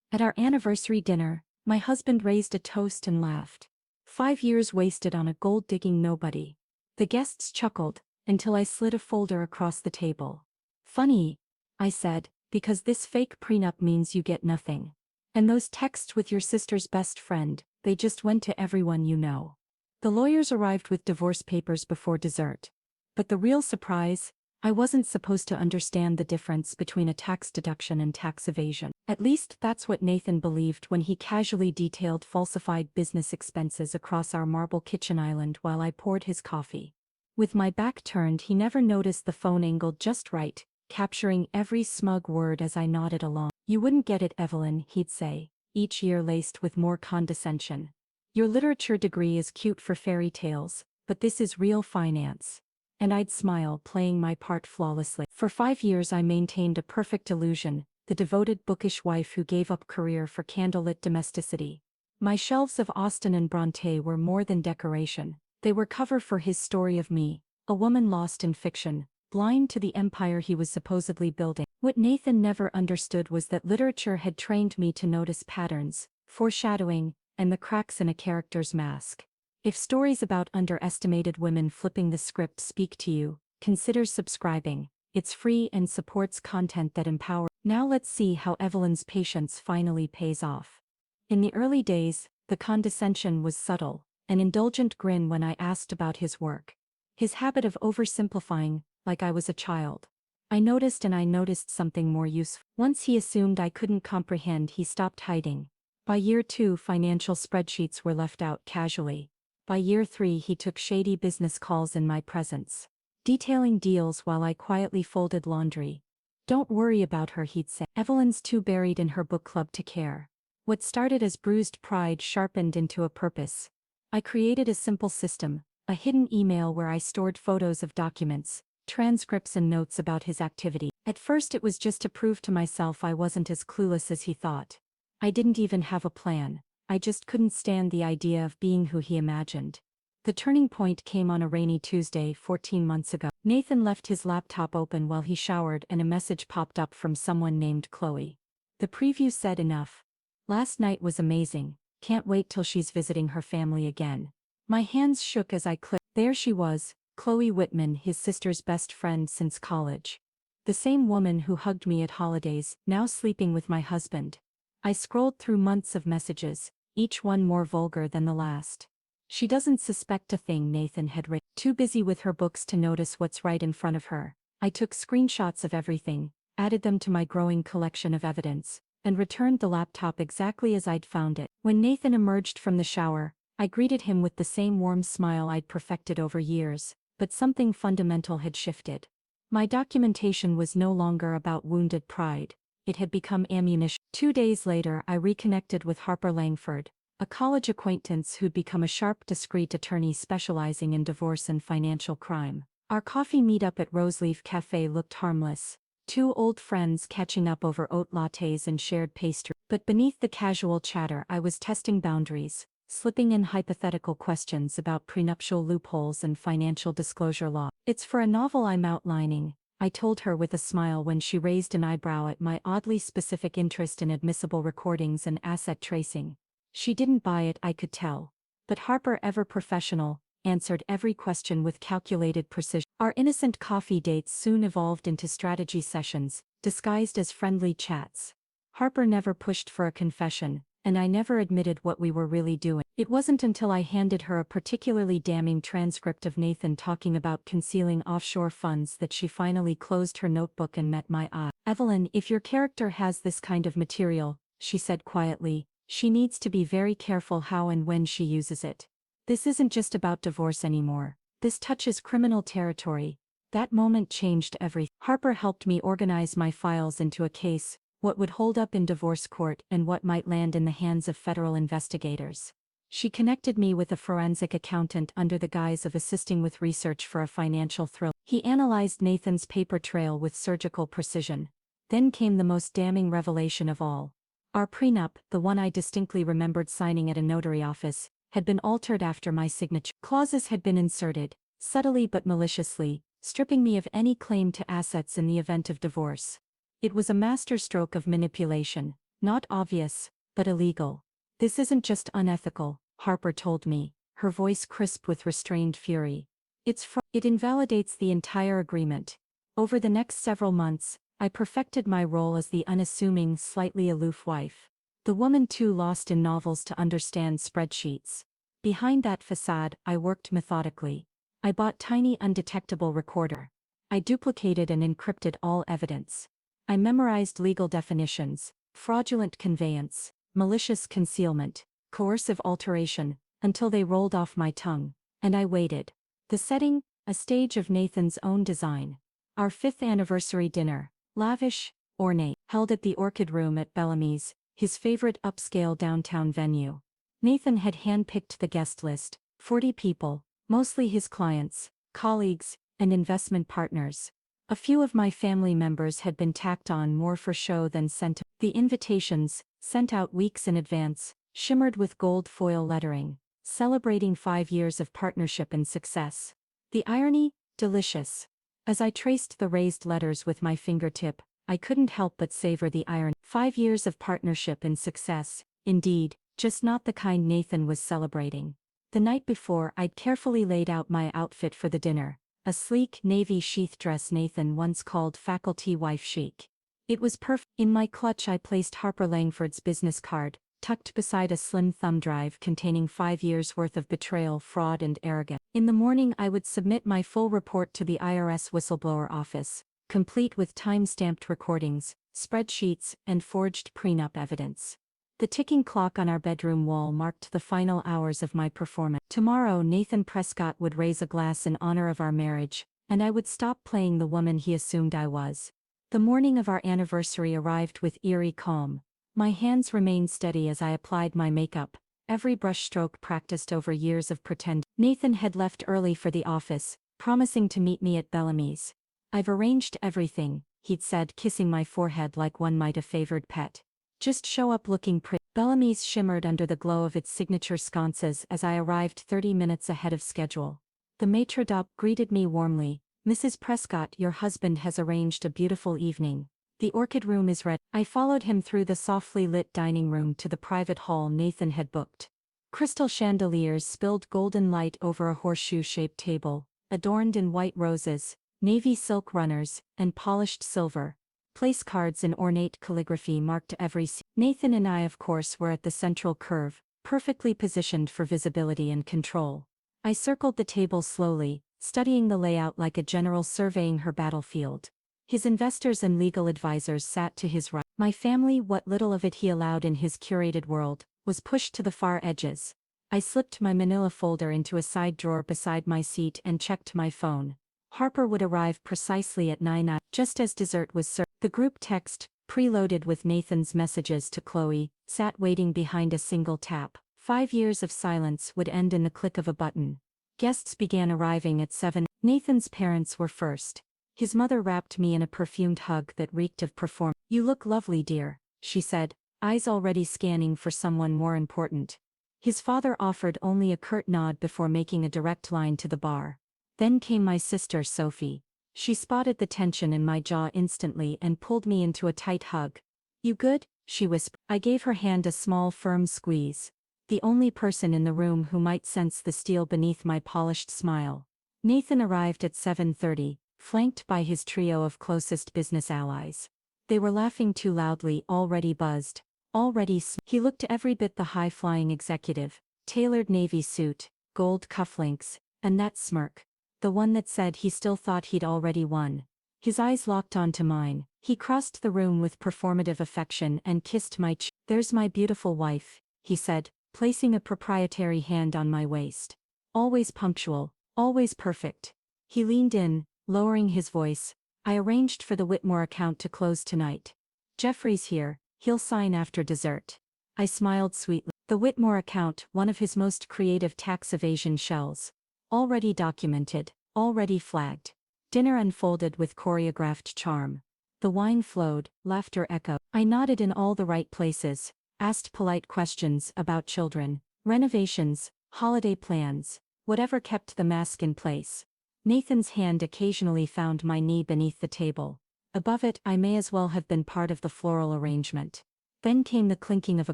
At our anniversary dinner, my husband raised a toast and laughed. 5 years wasted on a gold-digging nobody. The guests chuckled, until I slid a folder across the table. Funny, I said, because this fake prenup means you get nothing. And those texts with your sister's best friend, they just went to everyone you know. The lawyers arrived with divorce papers before dessert. But the real surprise, I wasn't supposed to understand the difference between a tax deduction and tax evasion. At least that's what Nathan believed when he casually detailed falsified business expenses across our marble kitchen island while I poured his coffee. With my back turned, he never noticed the phone angled just right, capturing every smug word as I nodded along. "You wouldn't get it, Evelyn," he'd say, each year laced with more condescension. "Your literature degree is cute for fairy tales, but this is real finance." And I'd smile, playing my part flawlessly. For 5 years I maintained a perfect illusion, the devoted bookish wife who gave up career for candlelit domesticity. My shelves of Austen and Brontë were more than decoration. They were cover for his story of me, a woman lost in fiction, blind to the empire he was supposedly building. What Nathan never understood was that literature had trained me to notice patterns, foreshadowing, and the cracks in a character's mask. If stories about underestimated women flipping the script speak to you, consider subscribing. It's free and supports content that empowers. Now let's see how Evelyn's patience finally pays off. In the early days, the condescension was subtle, an indulgent grin when I asked about his work. His habit of oversimplifying, like I was a child. I noticed something more useful. Once he assumed I couldn't comprehend, he stopped hiding. By year 2, financial spreadsheets were left out casually. By year 3, he took shady business calls in my presence, detailing deals while I quietly folded laundry. "Don't worry about her," he'd say. "Evelyn's too buried in her book club to care." What started as bruised pride sharpened into a purpose. I created a simple system, a hidden email where I stored photos of documents, transcripts and notes about his activity. At first it was just to prove to myself I wasn't as clueless as he thought. I didn't even have a plan. I just couldn't stand the idea of being who he imagined. The turning point came on a rainy Tuesday 14 months ago. Nathan left his laptop open while he showered and a message popped up from someone named Chloe. The preview said, "Enough. Last night was amazing. Can't wait till she's visiting her family again." My hands shook as I clicked. There she was, Chloe Whitman, his sister's best friend since college. The same woman who hugged me at holidays, now sleeping with my husband. I scrolled through months of messages, each one more vulgar than the last. "She doesn't suspect a thing," Nathan had written. Too busy with her books to notice what's right in front of her. I took screenshots of everything, added them to my growing collection of evidence, and returned the laptop exactly as I'd found it. When Nathan emerged from the shower, I greeted him with the same warm smile I'd perfected over years, but something fundamental had shifted. My documentation was no longer about wounded pride. It had become ammunition. 2 days later, I reconnected with Harper Langford, a college acquaintance who'd become a sharp, discreet attorney specializing in divorce and financial crime. Our coffee meetup at Roseleaf Cafe looked harmless. Two old friends catching up over oat lattes and shared pastry. But beneath the casual chatter, I was testing boundaries, slipping in hypothetical questions about prenuptial loopholes and financial disclosure law. "It's for a novel I'm outlining," I told her with a smile when she raised an eyebrow at my oddly specific interest in admissible recordings and asset tracing. She didn't buy it, I could tell. But Harper, ever professional, answered every question with calculated precision. Our innocent coffee dates soon evolved into strategy sessions, disguised as friendly chats. Harper never pushed for a confession, and I never admitted what we were really doing. It wasn't until I handed her a particularly damning transcript of Nathan talking about concealing offshore funds that she finally closed her notebook and met my eye. "Evelyn, if your character has this kind of material," she said quietly, "she needs to be very careful how and when she uses it. This isn't just about divorce anymore. This touches criminal territory." That moment changed everything. Harper helped me organize my files into a case, what would hold up in divorce court and what might land in the hands of federal investigators. She connected me with a forensic accountant under the guise of assisting with research for a financial thriller. He analyzed Nathan's paper trail with surgical precision. Then came the most damning revelation of all. Our prenup, the one I distinctly remembered signing at a notary office, had been altered after my signature. Clauses had been inserted, subtly but maliciously, stripping me of any claim to assets in the event of divorce. It was a masterstroke of manipulation, Not obvious, but illegal. This isn't just unethical, Harper told me, her voice crisp with restrained fury. It invalidates the entire agreement. Over the next several months, I perfected my role as the unassuming, slightly aloof wife. The woman too lost in novels to understand spreadsheets. Behind that facade, I worked methodically. I bought tiny undetectable recorder. I duplicated and encrypted all evidence. I memorized legal definitions, fraudulent conveyance, malicious concealment, coercive alteration, until they rolled off my tongue, and I waited. The setting, a stage of Nathan's own design. Our 5th anniversary dinner, lavish, ornate, held at the Orchid Room at Bellamy's, his favorite upscale downtown venue. Nathan had handpicked the guest list, 40 people, mostly his clients, colleagues, and investment partners. A few of my family members had been tacked on more for show than sent. The invitations, sent out weeks in advance, shimmered with gold foil lettering, celebrating 5 years of partnership and success. The irony, delicious. As I traced the raised letters with my fingertip, I couldn't help but savor the irony. 5 years of partnership and success, indeed, just not the kind Nathan was celebrating. The night before, I'd carefully laid out my outfit for the dinner, a sleek navy sheath dress Nathan once called faculty wife chic. It was perfect. In my clutch I placed Harper Langford's business card, tucked beside a slim thumb drive containing 5 years' worth of betrayal, fraud and arrogance. In the morning I would submit my full report to the IRS whistleblower office, complete with time-stamped recordings, spreadsheets, and forged prenup evidence. The ticking clock on our bedroom wall marked the final hours of my performance. Tomorrow Nathan Prescott would raise a glass in honor of our marriage, and I would stop playing the woman he assumed I was. The morning of our anniversary arrived with eerie calm. My hands remained steady as I applied my makeup, every brushstroke practiced over years of pretend. Nathan had left early for the office, promising to meet me at Bellamy's. "I've arranged everything," he'd said, kissing my forehead like one might a favored pet. "Just show up looking pretty." Bellamy's shimmered under the glow of its signature sconces as I arrived 30 minutes ahead of schedule. The maitre d' greeted me warmly. "Mrs. Prescott, your husband has arranged a beautiful evening. The Orchid Room is ready." I followed him through the softly lit dining room to the private hall Nathan had booked. Crystal chandeliers spilled golden light over a horseshoe-shaped table, adorned in white roses, navy silk runners, and polished silver. Place cards in ornate calligraphy marked every seat. Nathan and I, of course, were at the central curve, perfectly positioned for visibility and control. I circled the table slowly, studying the layout like a general surveying her battlefield. His investors and legal advisors sat to his right. My family, what little of it he allowed in his curated world, was pushed to the far edges. I slipped my manila folder into a side drawer beside my seat and checked my phone. Harper would arrive precisely at 9 just as dessert was served. The group text, preloaded with Nathan's messages to Chloe, sat waiting behind a single tap. 5 years of silence would end in the click of a button. Guests began arriving at 7. Nathan's parents were first. His mother wrapped me in a perfumed hug that reeked of performance. "You look lovely, dear," she said, eyes already scanning for someone more important. His father offered only a curt nod before making a direct line to the bar. Then came my sister Sophie. She spotted the tension in my jaw instantly and pulled me into a tight hug. "You good?" she whispered. I gave her hand a small firm squeeze. The only person in the room who might sense the steel beneath my polished smile. Nathan arrived at 7:30, flanked by his trio of closest business allies. They were laughing too loudly, already buzzed, already He looked every bit the high-flying executive, tailored navy suit, gold cufflinks, and that smirk. The one that said he still thought he'd already won. His eyes locked onto mine. He crossed the room with performative affection and kissed my cheek. "There's my beautiful wife," he said, placing a proprietary hand on my waist. "Always punctual, always perfect." He leaned in, lowering his voice. "I arranged for the Whitmore account to close tonight. Jeffrey's here, he'll sign after dessert." I smiled sweetly. The Whitmore account, one of his most creative tax evasion shells. Already documented, already flagged. Dinner unfolded with choreographed charm. The wine flowed, laughter echoed. I nodded in all the right places, asked polite questions about children, renovations, holiday plans, whatever kept the mask in place. Nathan's hand occasionally found my knee beneath the table. Above it, I may as well have been part of the floral arrangement. Then came the clinking of a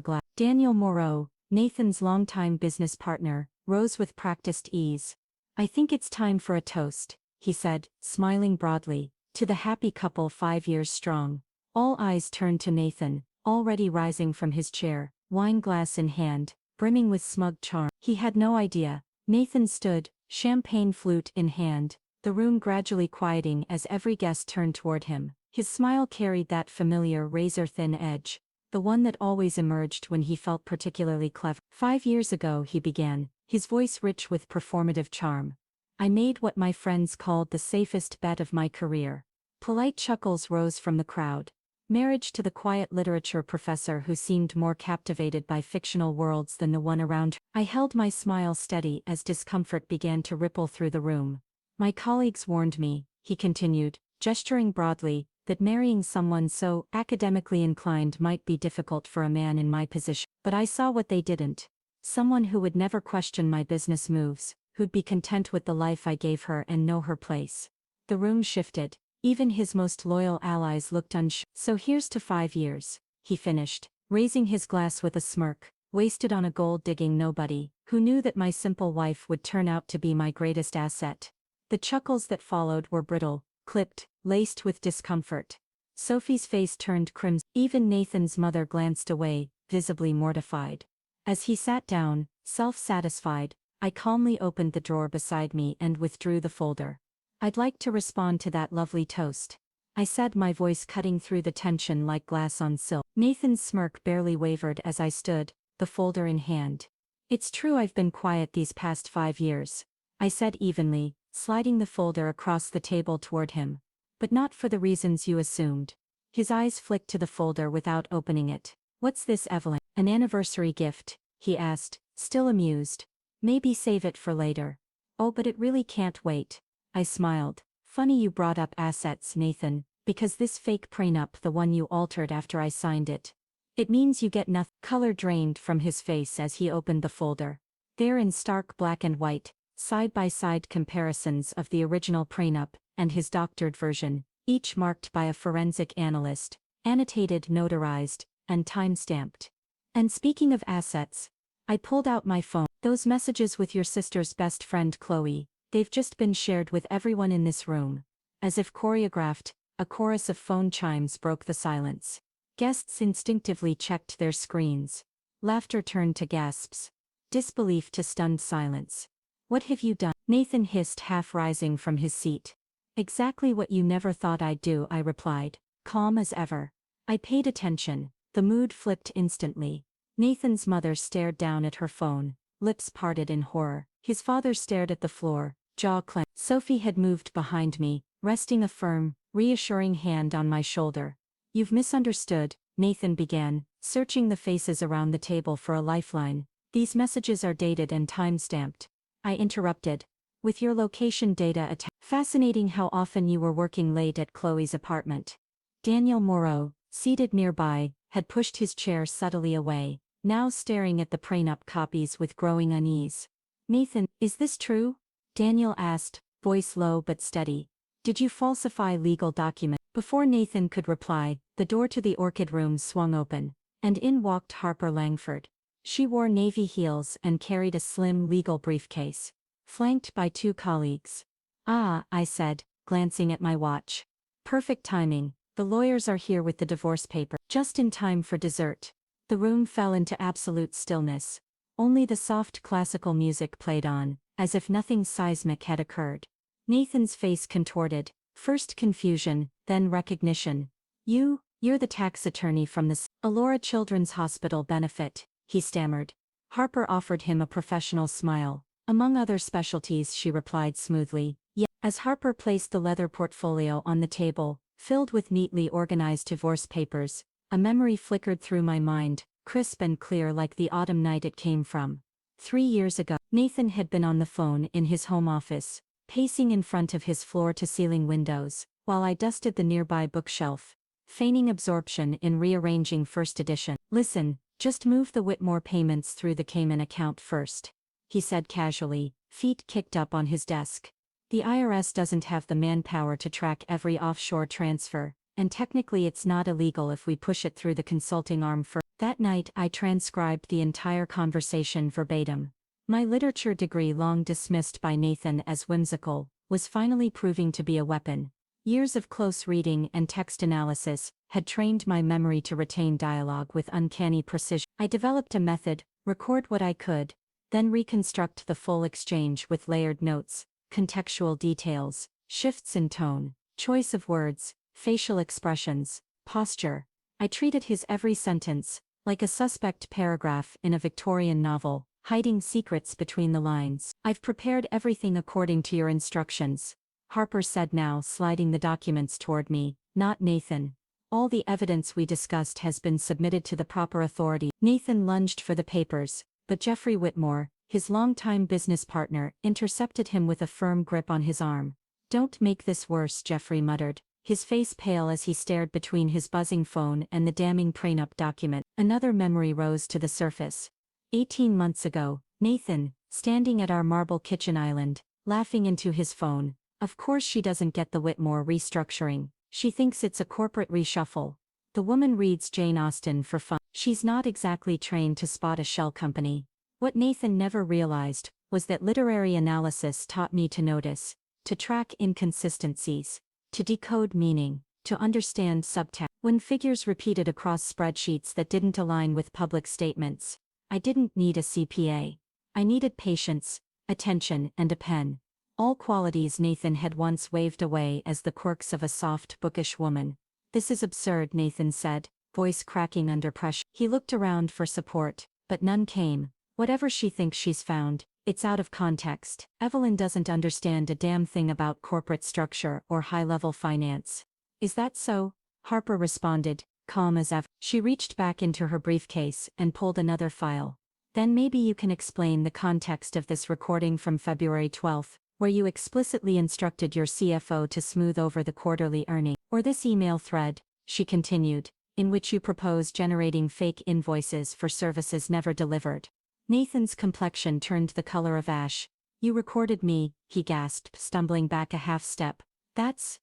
glass. Daniel Moreau, Nathan's longtime business partner, rose with practiced ease. "I think it's time for a toast," he said, smiling broadly, "to the happy couple 5 years strong." All eyes turned to Nathan, already rising from his chair, wine glass in hand, brimming with smug charm. He had no idea. Nathan stood, champagne flute in hand, the room gradually quieting as every guest turned toward him. His smile carried that familiar razor-thin edge, the one that always emerged when he felt particularly clever. "5 years ago," he began, his voice rich with performative charm, "I made what my friends called the safest bet of my career." Polite chuckles rose from the crowd. Marriage to the quiet literature professor who seemed more captivated by fictional worlds than the one around her. I held my smile steady as discomfort began to ripple through the room. "My colleagues warned me," he continued, gesturing broadly, "that marrying someone so academically inclined might be difficult for a man in my position. But I saw what they didn't. Someone who would never question my business moves, who'd be content with the life I gave her and know her place." The room shifted. Even his most loyal allies looked unsure. "So here's to 5 years," he finished, raising his glass with a smirk, "wasted on a gold-digging nobody, who knew that my simple wife would turn out to be my greatest asset." The chuckles that followed were brittle, clipped, laced with discomfort. Sophie's face turned crimson. Even Nathan's mother glanced away, visibly mortified. As he sat down, self-satisfied, I calmly opened the drawer beside me and withdrew the folder. "I'd like to respond to that lovely toast," I said, my voice cutting through the tension like glass on silk. Nathan's smirk barely wavered as I stood, the folder in hand. "It's true I've been quiet these past 5 years," I said evenly, sliding the folder across the table toward him. "But not for the reasons you assumed." His eyes flicked to the folder without opening it. "What's this, Evelyn?" "An anniversary gift," he asked, still amused. "Maybe save it for later." "Oh, but it really can't wait." I smiled. "Funny you brought up assets, Nathan, because this fake prenup, the one you altered after I signed it, it means you get nothing." Color drained from his face as he opened the folder. There in stark black and white, side-by-side comparisons of the original prenup and his doctored version, each marked by a forensic analyst, annotated, notarized, and time-stamped. "And speaking of assets," I pulled out my phone. "Those messages with your sister's best friend Chloe, they've just been shared with everyone in this room." As if choreographed, a chorus of phone chimes broke the silence. Guests instinctively checked their screens. Laughter turned to gasps. Disbelief to stunned silence. "What have you done?" Nathan hissed, half rising from his seat. "Exactly what you never thought I'd do," I replied, calm as ever. I paid attention. The mood flipped instantly. Nathan's mother stared down at her phone, lips parted in horror. His father stared at the floor, jaw clenched. Sophie had moved behind me, resting a firm, reassuring hand on my shoulder. "You've misunderstood," Nathan began, searching the faces around the table for a lifeline. "These messages are dated and time-stamped." I interrupted. "With your location data attached." "Fascinating how often you were working late at Chloe's apartment." Daniel Moreau, seated nearby, had pushed his chair subtly away, now staring at the prenup copies with growing unease. "Nathan, is this true?" Daniel asked, voice low but steady. "Did you falsify legal documents?" Before Nathan could reply, the door to the orchid room swung open, and in walked Harper Langford. She wore navy heels and carried a slim legal briefcase, flanked by 2 colleagues. "Ah," I said, glancing at my watch. "Perfect timing, the lawyers are here with the divorce paper." Just in time for dessert. The room fell into absolute stillness. Only the soft classical music played on, as if nothing seismic had occurred. Nathan's face contorted, first confusion, then recognition. You're the tax attorney from the Alora Children's Hospital benefit," he stammered. Harper offered him a professional smile. "Among other specialties," she replied smoothly. "Yeah." As Harper placed the leather portfolio on the table, filled with neatly organized divorce papers, a memory flickered through my mind, crisp and clear like the autumn night it came from. 3 years ago, Nathan had been on the phone in his home office, pacing in front of his floor-to-ceiling windows, while I dusted the nearby bookshelf, feigning absorption in rearranging first edition. "Listen, just move the Whitmore payments through the Cayman account first," he said casually, feet kicked up on his desk. "The IRS doesn't have the manpower to track every offshore transfer, and technically it's not illegal if we push it through the consulting arm first." That night I transcribed the entire conversation verbatim. My literature degree, long dismissed by Nathan as whimsical, was finally proving to be a weapon. Years of close reading and text analysis had trained my memory to retain dialogue with uncanny precision. I developed a method: record what I could, then reconstruct the full exchange with layered notes, contextual details, shifts in tone, choice of words, facial expressions, posture. I treated his every sentence like a suspect paragraph in a Victorian novel, hiding secrets between the lines. "I've prepared everything according to your instructions," Harper said, now sliding the documents toward me. "Not Nathan. All the evidence we discussed has been submitted to the proper authority." Nathan lunged for the papers, but Jeffrey Whitmore, his longtime business partner, intercepted him with a firm grip on his arm. "Don't make this worse," Jeffrey muttered, his face pale as he stared between his buzzing phone and the damning prenup document. Another memory rose to the surface. 18 months ago, Nathan, standing at our marble kitchen island, laughing into his phone. "Of course she doesn't get the Whitmore restructuring. She thinks it's a corporate reshuffle. The woman reads Jane Austen for fun. She's not exactly trained to spot a shell company." What Nathan never realized was that literary analysis taught me to notice, to track inconsistencies, to decode meaning, to understand subtext. When figures repeated across spreadsheets that didn't align with public statements, I didn't need a CPA. I needed patience, attention, and a pen. All qualities Nathan had once waved away as the quirks of a soft, bookish woman. "This is absurd," Nathan said, voice cracking under pressure. He looked around for support, but none came. "Whatever she thinks she's found, it's out of context. Evelyn doesn't understand a damn thing about corporate structure or high-level finance." "Is that so?" Harper responded, calm as ever. She reached back into her briefcase and pulled another file. "Then maybe you can explain the context of this recording from February 12th, where you explicitly instructed your CFO to smooth over the quarterly earnings. Or this email thread," she continued, "in which you propose generating fake invoices for services never delivered." Nathan's complexion turned the color of ash. "You recorded me," he gasped, stumbling back a half step. That's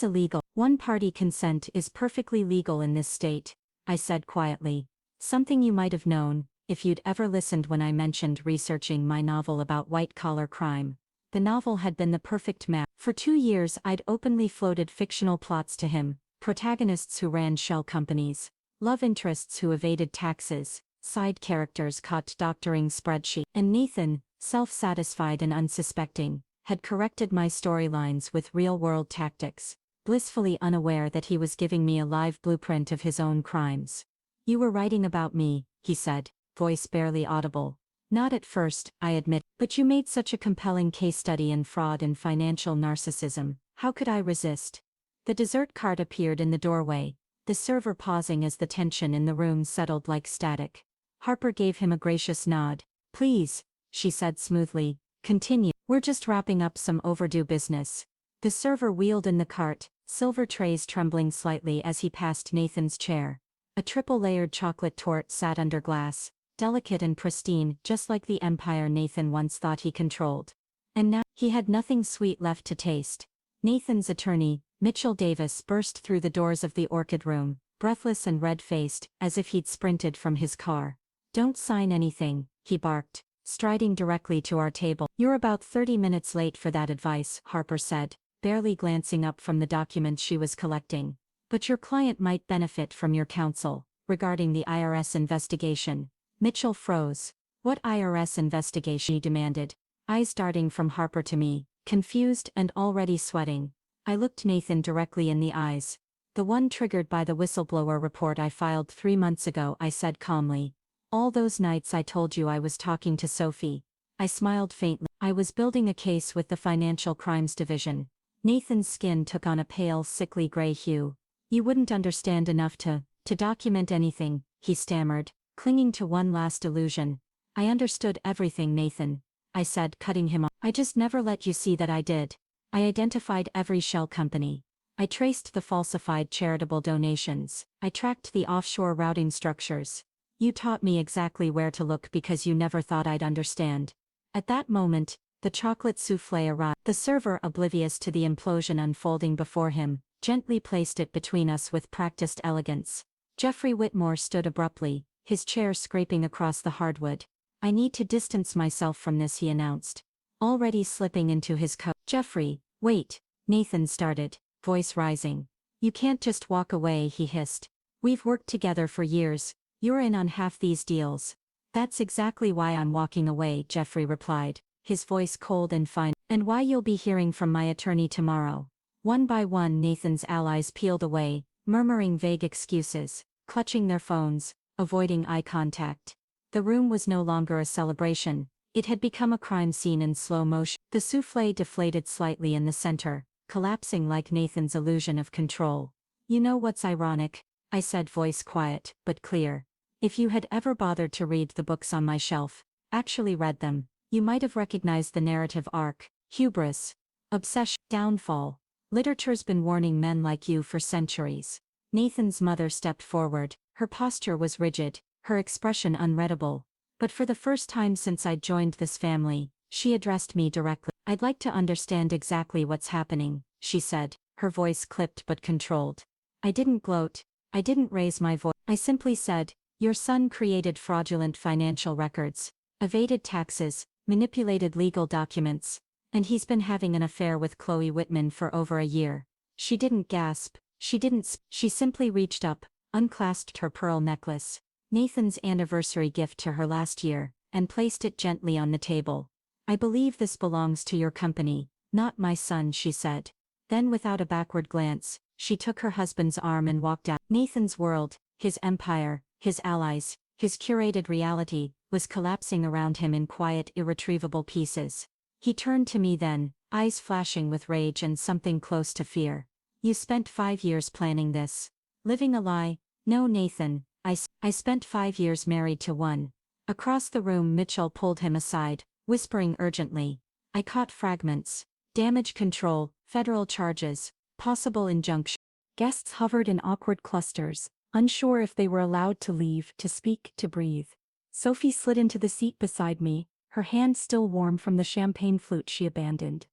illegal." "One-party consent is perfectly legal in this state," I said quietly. "Something you might have known, if you'd ever listened when I mentioned researching my novel about white-collar crime." The novel had been the perfect match. For 2 years I'd openly floated fictional plots to him, protagonists who ran shell companies, love interests who evaded taxes, side characters caught doctoring spreadsheets. And Nathan, self-satisfied and unsuspecting, had corrected my storylines with real-world tactics, blissfully unaware that he was giving me a live blueprint of his own crimes. "You were writing about me," he said, voice barely audible. "Not at first, I admit, but you made such a compelling case study in fraud and financial narcissism. How could I resist?" The dessert cart appeared in the doorway, the server pausing as the tension in the room settled like static. Harper gave him a gracious nod. "Please," she said smoothly, "continue. We're just wrapping up some overdue business." The server wheeled in the cart, silver trays trembling slightly as he passed Nathan's chair. A triple-layered chocolate torte sat under glass, delicate and pristine, just like the empire Nathan once thought he controlled. And now, he had nothing sweet left to taste. Nathan's attorney, Mitchell Davis, burst through the doors of the orchid room, breathless and red-faced, as if he'd sprinted from his car. "Don't sign anything," he barked, striding directly to our table. "You're about 30 minutes late for that advice," Harper said, barely glancing up from the documents she was collecting. "But your client might benefit from your counsel regarding the IRS investigation." Mitchell froze. "What IRS investigation?" he demanded, eyes darting from Harper to me, confused and already sweating. I looked Nathan directly in the eyes. "The one triggered by the whistleblower report I filed 3 months ago," I said calmly. "All those nights I told you I was talking to Sophie." I smiled faintly. "I was building a case with the Financial Crimes Division." Nathan's skin took on a pale, sickly gray hue. "You wouldn't understand enough to document anything," he stammered, clinging to one last illusion. "I understood everything, Nathan," I said, cutting him off. "I just never let you see that I did. I identified every shell company. I traced the falsified charitable donations. I tracked the offshore routing structures. You taught me exactly where to look because you never thought I'd understand." At that moment, the chocolate soufflé arrived. The server, oblivious to the implosion unfolding before him, gently placed it between us with practiced elegance. Jeffrey Whitmore stood abruptly, his chair scraping across the hardwood. I need to distance myself from this, he announced, already slipping into his coat. Jeffrey, wait, Nathan started, voice rising. You can't just walk away, he hissed. We've worked together for years, you're in on half these deals. That's exactly why I'm walking away, Jeffrey replied, his voice cold and fine. And why you'll be hearing from my attorney tomorrow. One by one, Nathan's allies peeled away, murmuring vague excuses, clutching their phones, avoiding eye contact. The room was no longer a celebration, it had become a crime scene in slow motion. The souffle deflated slightly in the center, collapsing like Nathan's illusion of control. You know what's ironic? I said, voice quiet but clear. If you had ever bothered to read the books on my shelf, actually read them, you might have recognized the narrative arc: hubris, obsession, downfall. Literature's been warning men like you for centuries. Nathan's mother stepped forward, her posture was rigid, her expression unreadable. But for the first time since I'd joined this family, she addressed me directly. I'd like to understand exactly what's happening, she said, her voice clipped but controlled. I didn't gloat, I didn't raise my voice. I simply said, your son created fraudulent financial records, evaded taxes, manipulated legal documents, and he's been having an affair with Chloe Whitman for over a year. She didn't gasp, she simply reached up, unclasped her pearl necklace, Nathan's anniversary gift to her last year, and placed it gently on the table. I believe this belongs to your company, not my son, she said. Then without a backward glance, she took her husband's arm and walked out. Nathan's world, his empire, his allies, his curated reality, was collapsing around him in quiet, irretrievable pieces. He turned to me then, eyes flashing with rage and something close to fear. You spent 5 years planning this. Living a lie? No, Nathan, I spent 5 years married to one. Across the room, Mitchell pulled him aside, whispering urgently. I caught fragments. Damage control, federal charges, possible injunction. Guests hovered in awkward clusters, unsure if they were allowed to leave, to speak, to breathe. Sophie slid into the seat beside me, her hand still warm from the champagne flute she abandoned.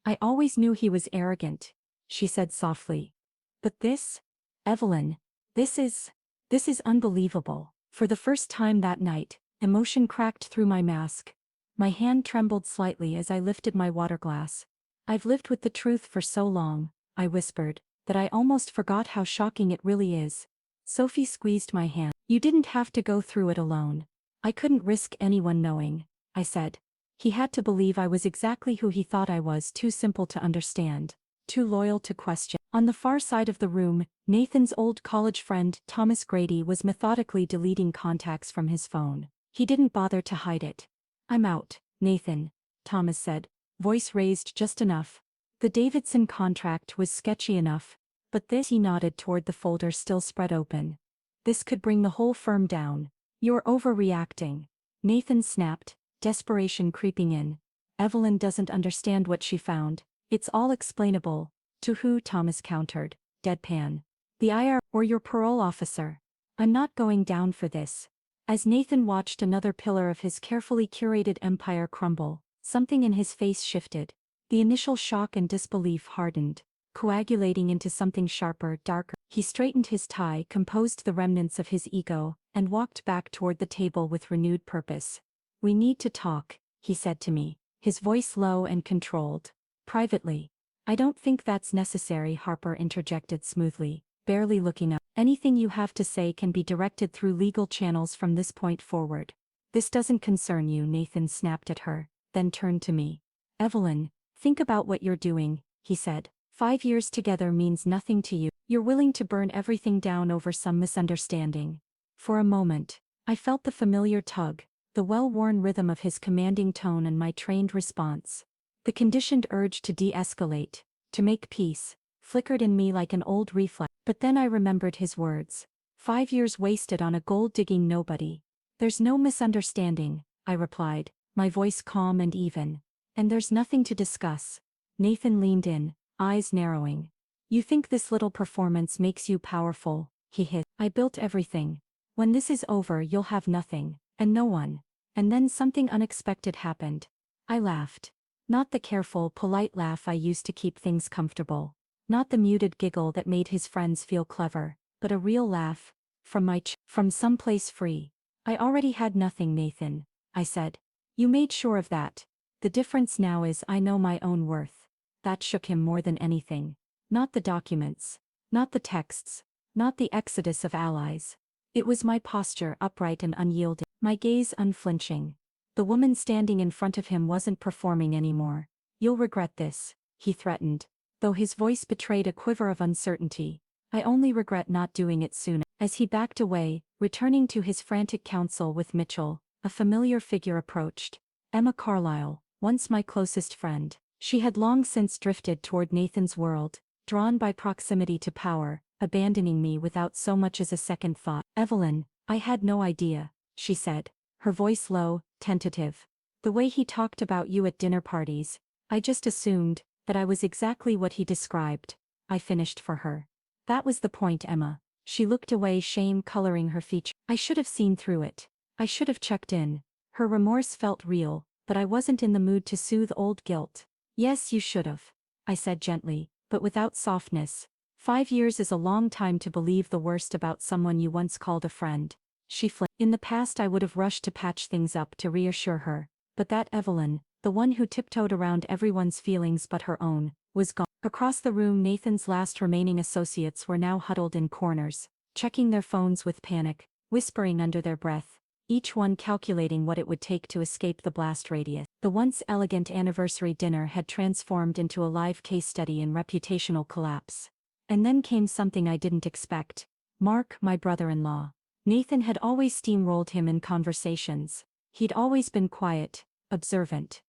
I always knew he was arrogant, she said softly. But this? Evelyn, this is unbelievable. For the first time that night, emotion cracked through my mask. My hand trembled slightly as I lifted my water glass. I've lived with the truth for so long, I whispered, that I almost forgot how shocking it really is. Sophie squeezed my hand. You didn't have to go through it alone. I couldn't risk anyone knowing, I said. He had to believe I was exactly who he thought I was, too simple to understand, too loyal to question. On the far side of the room, Nathan's old college friend, Thomas Grady, was methodically deleting contacts from his phone. He didn't bother to hide it. I'm out, Nathan, Thomas said, voice raised just enough. The Davidson contract was sketchy enough, but this, he nodded toward the folder still spread open. This could bring the whole firm down. You're overreacting, Nathan snapped, desperation creeping in. Evelyn doesn't understand what she found. It's all explainable. To who? Thomas countered, deadpan. The IR or your parole officer. I'm not going down for this. As Nathan watched another pillar of his carefully curated empire crumble, something in his face shifted. The initial shock and disbelief hardened, coagulating into something sharper, darker. He straightened his tie, composed the remnants of his ego, and walked back toward the table with renewed purpose. We need to talk, he said to me, his voice low and controlled. Privately. I don't think that's necessary, Harper interjected smoothly, barely looking up. Anything you have to say can be directed through legal channels from this point forward. This doesn't concern you, Nathan snapped at her, then turned to me. Evelyn, think about what you're doing, he said. 5 years together means nothing to you. You're willing to burn everything down over some misunderstanding. For a moment, I felt the familiar tug, the well-worn rhythm of his commanding tone and my trained response. The conditioned urge to de-escalate, to make peace, flickered in me like an old reflex. But then I remembered his words. 5 years wasted on a gold-digging nobody. There's no misunderstanding, I replied, my voice calm and even. And there's nothing to discuss. Nathan leaned in, eyes narrowing. You think this little performance makes you powerful, he hissed. I built everything. When this is over, you'll have nothing, and no one. And then something unexpected happened. I laughed. Not the careful, polite laugh I used to keep things comfortable. Not the muted giggle that made his friends feel clever, but a real laugh, From someplace free. I already had nothing, Nathan, I said. You made sure of that. The difference now is I know my own worth. That shook him more than anything. Not the documents. Not the texts. Not the exodus of allies. It was my posture, upright and unyielding, my gaze unflinching. The woman standing in front of him wasn't performing anymore. You'll regret this, he threatened, though his voice betrayed a quiver of uncertainty. I only regret not doing it sooner. As he backed away, returning to his frantic counsel with Mitchell, a familiar figure approached. Emma Carlyle, once my closest friend. She had long since drifted toward Nathan's world, drawn by proximity to power, abandoning me without so much as a second thought. Evelyn, I had no idea, she said, her voice low, tentative. The way he talked about you at dinner parties, I just assumed that I was exactly what he described. I finished for her. That was the point, Emma. She looked away, shame coloring her features. I should have seen through it. I should have checked in. Her remorse felt real, but I wasn't in the mood to soothe old guilt. Yes, you should have, I said gently, but without softness. 5 years is a long time to believe the worst about someone you once called a friend. She flinched. In the past I would have rushed to patch things up to reassure her, but that Evelyn, the one who tiptoed around everyone's feelings but her own, was gone. Across the room, Nathan's last remaining associates were now huddled in corners, checking their phones with panic, whispering under their breath, each one calculating what it would take to escape the blast radius. The once elegant anniversary dinner had transformed into a live case study in reputational collapse. And then came something I didn't expect. Mark, my brother-in-law. Nathan had always steamrolled him in conversations. He'd always been quiet, observant.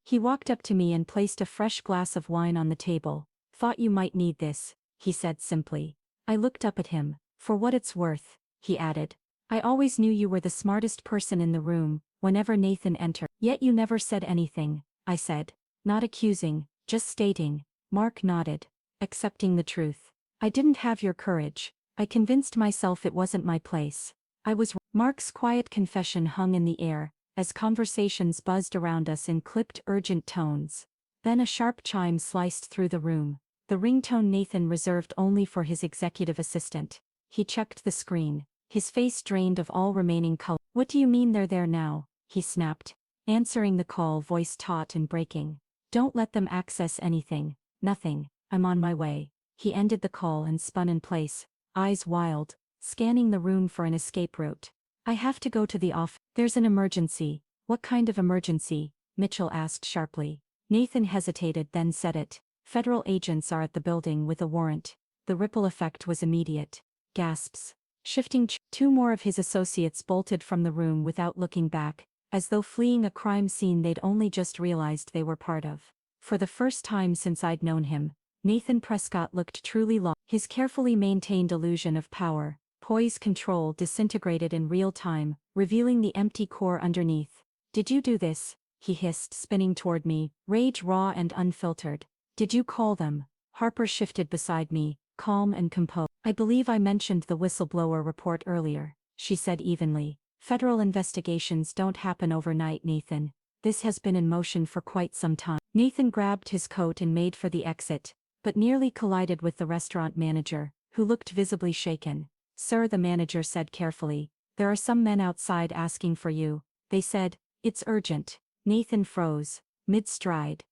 He walked up to me and placed a fresh glass of wine on the table. Thought you might need this, he said simply. I looked up at him. For what it's worth, he added. I always knew you were the smartest person in the room, whenever Nathan entered. Yet you never said anything, I said. Not accusing, just stating. Mark nodded, accepting the truth. I didn't have your courage. I convinced myself it wasn't my place. Mark's quiet confession hung in the air, as conversations buzzed around us in clipped, urgent tones. Then a sharp chime sliced through the room, the ringtone Nathan reserved only for his executive assistant. He checked the screen, his face drained of all remaining color. What do you mean they're there now? He snapped, answering the call, voice taut and breaking. Don't let them access anything. Nothing. I'm on my way. He ended the call and spun in place, eyes wild, scanning the room for an escape route. I have to go to the office. There's an emergency. What kind of emergency? Mitchell asked sharply. Nathan hesitated, then said it. Federal agents are at the building with a warrant. The ripple effect was immediate. Gasps. Shifting. Two more of his associates bolted from the room without looking back, as though fleeing a crime scene they'd only just realized they were part of. For the first time since I'd known him, Nathan Prescott looked truly lost. His carefully maintained illusion of power, poise, control disintegrated in real time, revealing the empty core underneath. Did you do this? He hissed, spinning toward me, rage raw and unfiltered. Did you call them? Harper shifted beside me, calm and composed. I believe I mentioned the whistleblower report earlier, she said evenly. Federal investigations don't happen overnight, Nathan. This has been in motion for quite some time. Nathan grabbed his coat and made for the exit, but nearly collided with the restaurant manager, who looked visibly shaken. Sir, the manager said carefully, there are some men outside asking for you. They said, it's urgent. Nathan froze, mid-stride,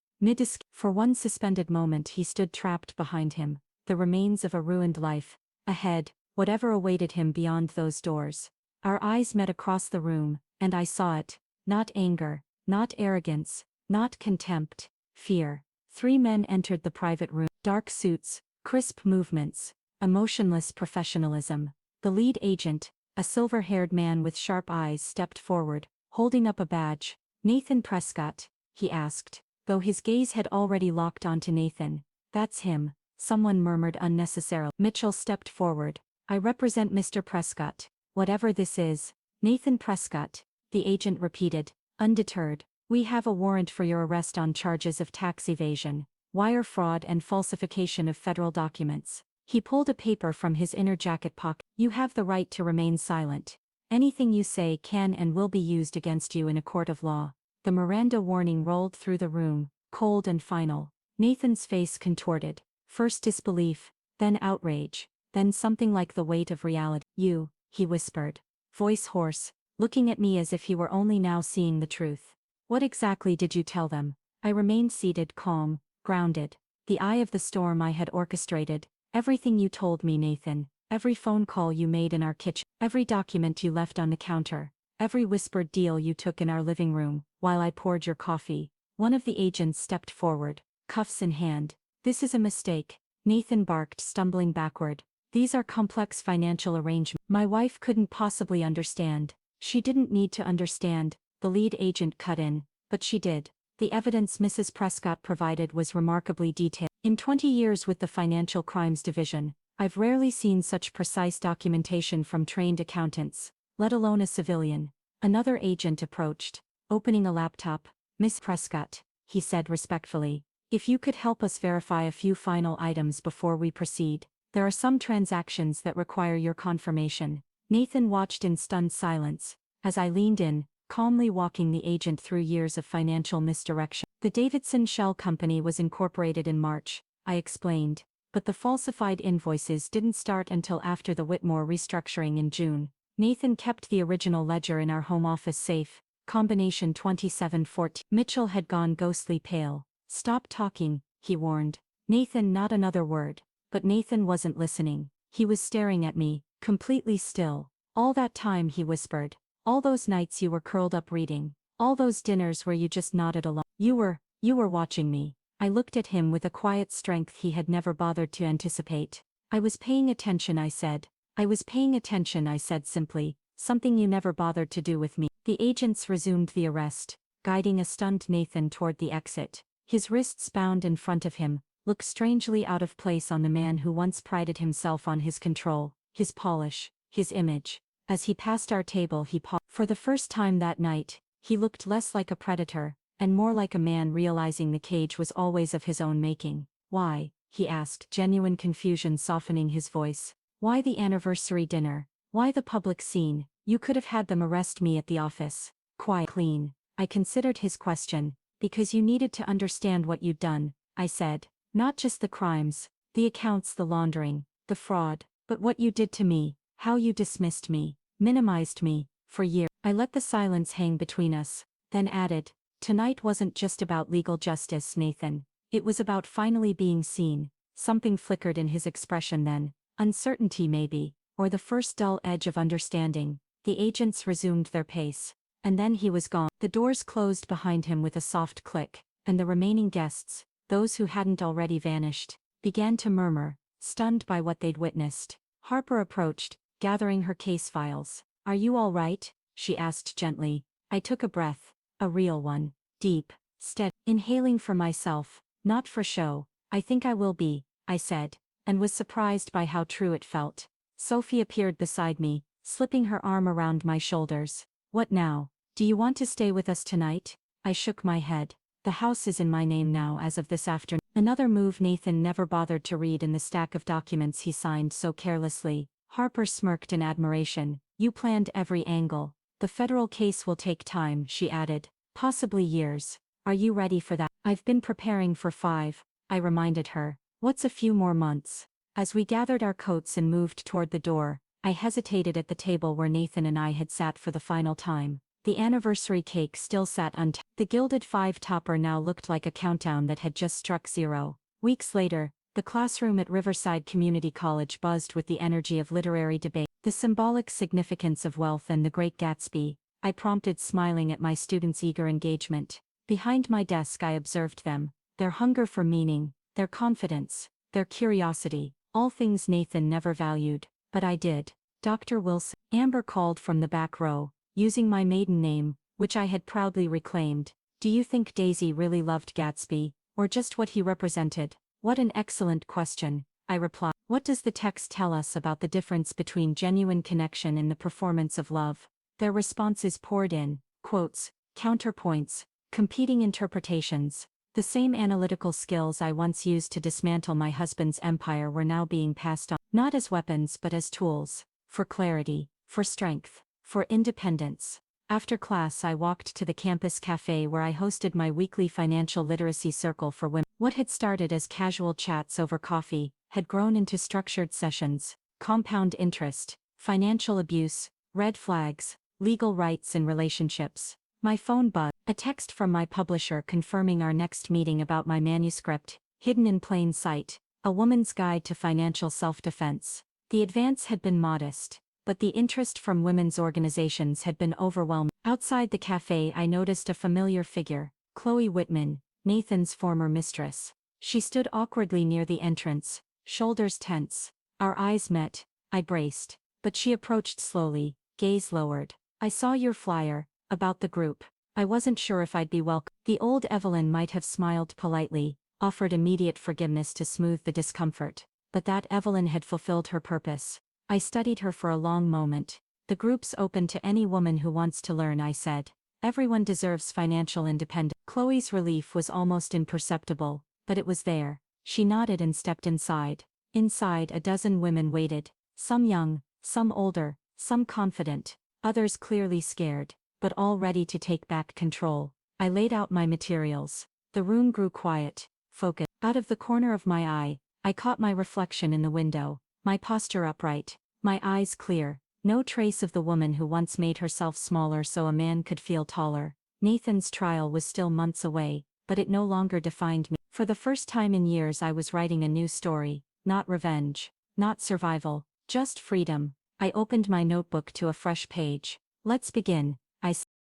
for one suspended moment he stood trapped behind him, the remains of a ruined life. Ahead, whatever awaited him beyond those doors. Our eyes met across the room, and I saw it. Not anger, not arrogance, not contempt, fear. 3 men entered the private room. Dark suits, crisp movements, emotionless professionalism. The lead agent, a silver-haired man with sharp eyes, stepped forward, holding up a badge. Nathan Prescott, he asked, though his gaze had already locked onto Nathan. That's him, someone murmured unnecessarily. Mitchell stepped forward. I represent Mr. Prescott. Whatever this is. Nathan Prescott, the agent repeated, undeterred. We have a warrant for your arrest on charges of tax evasion, wire fraud and falsification of federal documents. He pulled a paper from his inner jacket pocket. You have the right to remain silent. Anything you say can and will be used against you in a court of law. The Miranda warning rolled through the room, cold and final. Nathan's face contorted. First disbelief, then outrage, then something like the weight of reality. You, he whispered. Voice hoarse, looking at me as if he were only now seeing the truth. What exactly did you tell them? I remained seated, calm, grounded. The eye of the storm I had orchestrated. Everything you told me, Nathan. Every phone call you made in our kitchen. Every document you left on the counter. Every whispered deal you took in our living room, while I poured your coffee. One of the agents stepped forward, cuffs in hand. This is a mistake, Nathan barked, stumbling backward. These are complex financial arrangements. My wife couldn't possibly understand. She didn't need to understand, the lead agent cut in, but she did. The evidence Mrs. Prescott provided was remarkably detailed. In 20 years with the Financial Crimes Division, I've rarely seen such precise documentation from trained accountants, let alone a civilian. Another agent approached, opening a laptop. Miss Prescott, he said respectfully, if you could help us verify a few final items before we proceed. There are some transactions that require your confirmation. Nathan watched in stunned silence, as I leaned in, calmly walking the agent through years of financial misdirection. The Davidson Shell Company was incorporated in March, I explained, but the falsified invoices didn't start until after the Whitmore restructuring in June. Nathan kept the original ledger in our home office safe, combination 2714. Mitchell had gone ghostly pale. Stop talking, he warned. Nathan, not another word. But Nathan wasn't listening. He was staring at me, completely still. All that time, he whispered. All those nights you were curled up reading. All those dinners where you just nodded along. You were watching me. I looked at him with a quiet strength he had never bothered to anticipate. I was paying attention, I said. I was paying attention, I said simply, something you never bothered to do with me. The agents resumed the arrest, guiding a stunned Nathan toward the exit. His wrists bound in front of him, looked strangely out of place on the man who once prided himself on his control, his polish, his image. As he passed our table, he paused. For the first time that night, he looked less like a predator, and more like a man realizing the cage was always of his own making. Why? He asked, genuine confusion softening his voice. Why the anniversary dinner? Why the public scene? You could have had them arrest me at the office. Quiet, clean. I considered his question. Because you needed to understand what you'd done, I said. Not just the crimes, the accounts, the laundering, the fraud, but what you did to me, how you dismissed me, minimized me, for years. I let the silence hang between us, then added, tonight wasn't just about legal justice, Nathan. It was about finally being seen. Something flickered in his expression then, uncertainty maybe, or the first dull edge of understanding. The agents resumed their pace, and then he was gone. The doors closed behind him with a soft click, and the remaining guests, those who hadn't already vanished, began to murmur, stunned by what they'd witnessed. Harper approached, gathering her case files. Are you all right? She asked gently. I took a breath, a real one, deep, steady, inhaling for myself, not for show. I think I will be, I said, and was surprised by how true it felt. Sophie appeared beside me, slipping her arm around my shoulders. What now? Do you want to stay with us tonight? I shook my head. The house is in my name now as of this afternoon. Another move Nathan never bothered to read in the stack of documents he signed so carelessly. Harper smirked in admiration. You planned every angle. The federal case will take time, she added. Possibly years. Are you ready for that? I've been preparing for 5, I reminded her. What's a few more months? As we gathered our coats and moved toward the door, I hesitated at the table where Nathan and I had sat for the final time. The anniversary cake still sat untapped. The gilded 5-topper now looked like a countdown that had just struck 0. Weeks later, the classroom at Riverside Community College buzzed with the energy of literary debate. The symbolic significance of wealth and The Great Gatsby, I prompted, smiling at my students' eager engagement. Behind my desk I observed them, their hunger for meaning, their confidence, their curiosity, all things Nathan never valued, but I did. Dr. Wilson, Amber called from the back row, using my maiden name, which I had proudly reclaimed. Do you think Daisy really loved Gatsby, or just what he represented? What an excellent question, I replied. What does the text tell us about the difference between genuine connection and the performance of love? Their responses poured in, quotes, counterpoints, competing interpretations. The same analytical skills I once used to dismantle my husband's empire were now being passed on, not as weapons but as tools, for clarity, for strength, for independence. After class I walked to the campus cafe where I hosted my weekly financial literacy circle for women. What had started as casual chats over coffee had grown into structured sessions, compound interest, financial abuse, red flags, legal rights in relationships. My phone buzzed. A text from my publisher confirming our next meeting about my manuscript, hidden in plain sight, A Woman's Guide to Financial Self-Defense. The advance had been modest, but the interest from women's organizations had been overwhelming. Outside the cafe I noticed a familiar figure, Chloe Whitman, Nathan's former mistress. She stood awkwardly near the entrance, shoulders tense. Our eyes met, I braced, but she approached slowly, gaze lowered. I saw your flyer, about the group. I wasn't sure if I'd be welcome. The old Evelyn might have smiled politely, offered immediate forgiveness to smooth the discomfort, but that Evelyn had fulfilled her purpose. I studied her for a long moment. The group's open to any woman who wants to learn, I said. Everyone deserves financial independence. Chloe's relief was almost imperceptible, but it was there. She nodded and stepped inside. Inside a dozen women waited, some young, some older, some confident, others clearly scared, but all ready to take back control. I laid out my materials. The room grew quiet, focused. Out of the corner of my eye, I caught my reflection in the window, my posture upright, my eyes clear, no trace of the woman who once made herself smaller so a man could feel taller. Nathan's trial was still months away, but it no longer defined me. For the first time in years I was writing a new story, not revenge, not survival, just freedom. I opened my notebook to a fresh page. Let's begin,